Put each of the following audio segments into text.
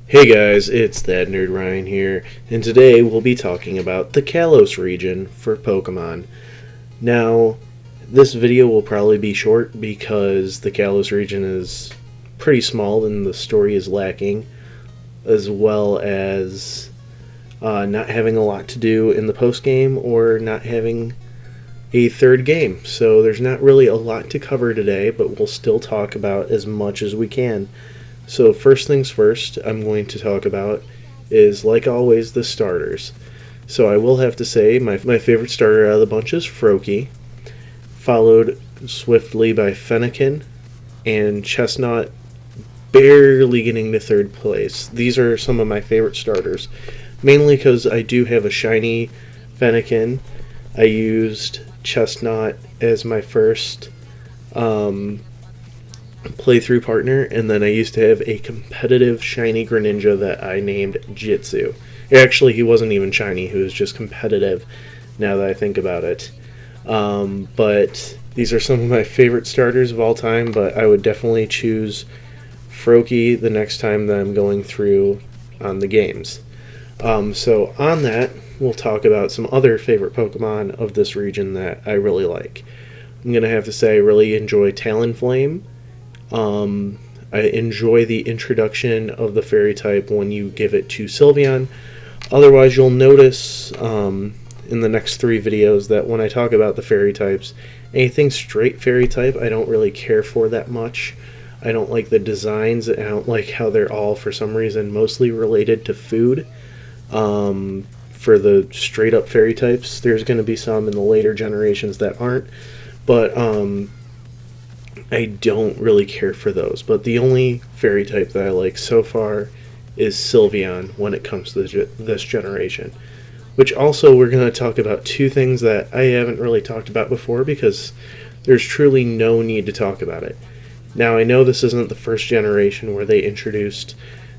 Hey guys, it's that nerd Ryan here, and today we'll be talking about the Kalos region for Pokemon. Now, this video will probably be short because the Kalos region is pretty small and the story is lacking, as well as not having a lot to do in the post game or not having a third game. So there's not really a lot to cover today, but we'll still talk about as much as we can. So first things first, I'm going to talk about is, like always, the starters. So I will have to say my favorite starter out of the bunch is Froakie, followed swiftly by Fennekin and Chestnut, barely getting to third place. These are some of my favorite starters, mainly because I do have a shiny Fennekin. I used Chestnut as my first playthrough partner, and then I used to have a competitive shiny Greninja that I named Jitsu. Actually, he wasn't even shiny, he was just competitive, now that I think about it. But these are some of my favorite starters of all time, but I would definitely choose Froakie the next time that I'm going through on the games. So on that, we'll talk about some other favorite Pokemon of this region that I really like. I'm going to have to say I really enjoy Talonflame. I enjoy the introduction of the fairy type when you give it to Sylveon. Otherwise, you'll notice in the next three videos that when I talk about the fairy types, anything straight fairy type I don't really care for that much. I don't like the designs, and I don't like how they're all, for some reason, mostly related to food. For the straight up fairy types, there's going to be some in the later generations that aren't, but I don't really care for those. But the only fairy type that I like so far is Sylveon when it comes to this generation. Which also, we're going to talk about two things that I haven't really talked about before because there's truly no need to talk about it. Now, I know this isn't the first generation where they introduced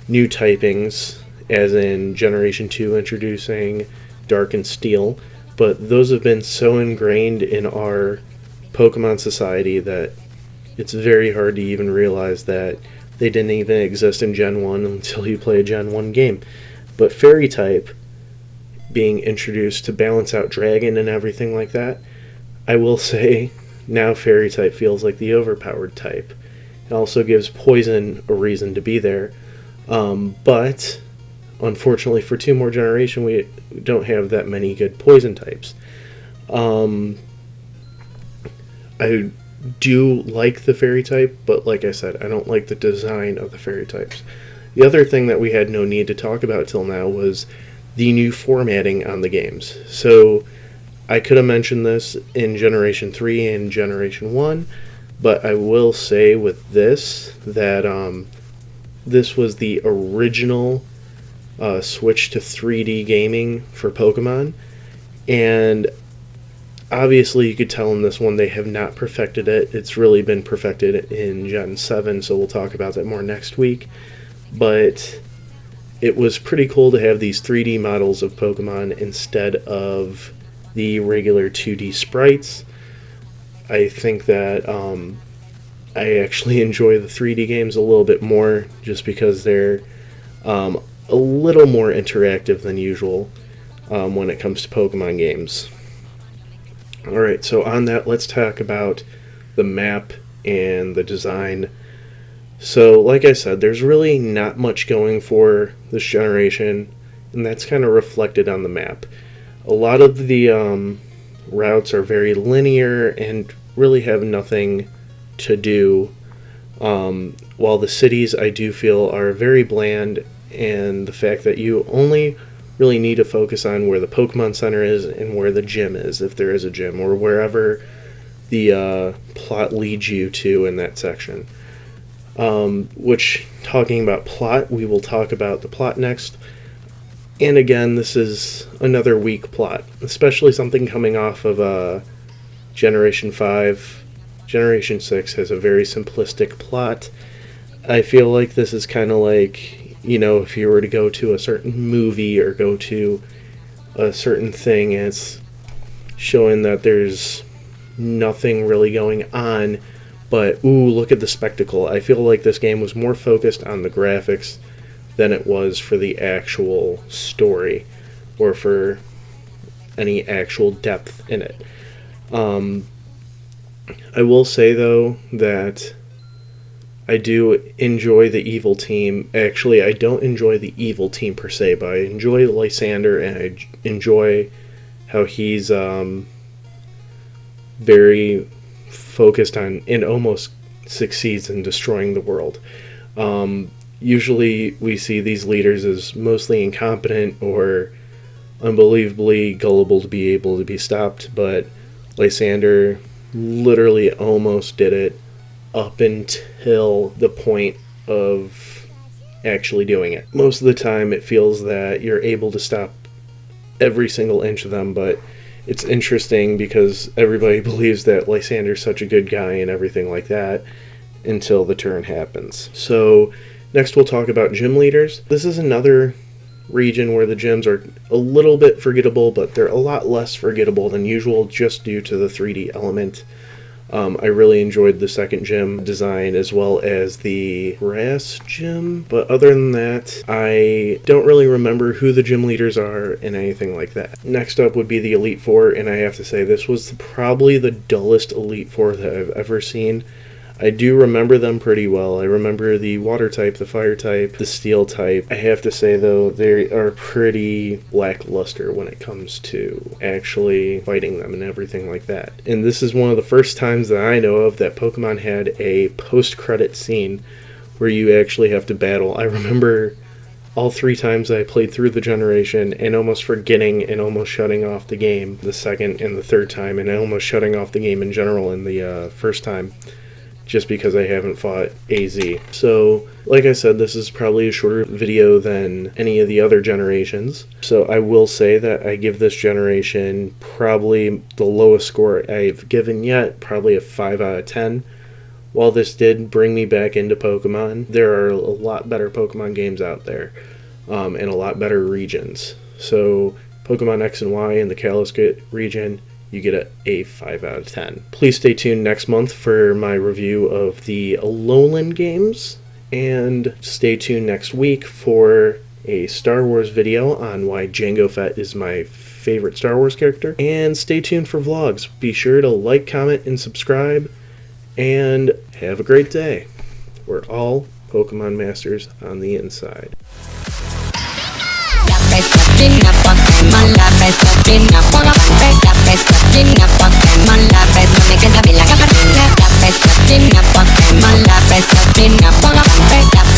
new typings, as in Generation 2 introducing Dark and Steel, but those have been so ingrained in our Pokemon society that it's very hard to even realize that they didn't even exist in Gen 1 until you play a Gen 1 game. But Fairy type being introduced to balance out Dragon and everything like that, I will say now Fairy type feels like the overpowered type. It also gives Poison a reason to be there. But unfortunately for two more generations, we don't have that many good Poison types. I do like the fairy type, but like I said, I don't like the design of the fairy types. The other thing that we had no need to talk about till now was the new formatting on the games. So I could have mentioned this in Generation 3 and Generation 1, but I will say with this that this was the original switch to 3D gaming for Pokemon, and obviously, you could tell in this one they have not perfected it. It's really been perfected in Gen 7, so we'll talk about that more next week. But it was pretty cool to have these 3D models of Pokemon instead of the regular 2D sprites. I think that I actually enjoy the 3D games a little bit more just because they're a little more interactive than usual when it comes to Pokemon games. Alright, so on that, let's talk about the map and the design. So, like I said, there's really not much going for this generation, and that's kind of reflected on the map. A lot of the routes are very linear and really have nothing to do, while the cities, I do feel, are very bland, and the fact that you only really need to focus on where the Pokemon Center is and where the gym is, if there is a gym, or wherever the plot leads you to in that section. Which, talking about plot, we will talk about the plot next. And again, this is another weak plot, especially something coming off of Generation 5. Generation 6 has a very simplistic plot. I feel like this is kind of like, you know, if you were to go to a certain movie or go to a certain thing, and it's showing that there's nothing really going on, but ooh, look at the spectacle. I feel like this game was more focused on the graphics than it was for the actual story or for any actual depth in it. I will say, though, that I do enjoy the evil team. Actually, I don't enjoy the evil team per se, but I enjoy Lysander, and I enjoy how he's very focused on and almost succeeds in destroying the world. Usually we see these leaders as mostly incompetent or unbelievably gullible to be able to be stopped, but Lysander literally almost did it up until the point of actually doing it. Most of the time it feels that you're able to stop every single inch of them, but it's interesting because everybody believes that Lysander's such a good guy and everything like that until the turn happens. So next we'll talk about gym leaders. This is another region where the gyms are a little bit forgettable, but they're a lot less forgettable than usual just due to the 3D element. I really enjoyed the second gym design as well as the grass gym, but other than that, I don't really remember who the gym leaders are and anything like that. Next up would be the Elite Four, and I have to say this was probably the dullest Elite Four that I've ever seen. I do remember them pretty well. I remember the water type, the fire type, the steel type. I have to say, though, they are pretty lackluster when it comes to actually fighting them and everything like that. And this is one of the first times that I know of that Pokemon had a post-credit scene where you actually have to battle. I remember all 3 times I played through the generation and almost forgetting and almost shutting off the game the second and the third time, and almost shutting off the game in general in the first time, just because I haven't fought AZ. So, like I said, this is probably a shorter video than any of the other generations. So I will say that I give this generation probably the lowest score I've given yet, probably a 5 out of 10. While this did bring me back into Pokemon, there are a lot better Pokemon games out there, and a lot better regions. So Pokemon X and Y in the Kalos region, you get a 5 out of 10. Please stay tuned next month for my review of the Alolan games, and stay tuned next week for a Star Wars video on why Jango Fett is my favorite Star Wars character, and stay tuned for vlogs. Be sure to like, comment, and subscribe, and have a great day. We're all Pokemon Masters on the inside.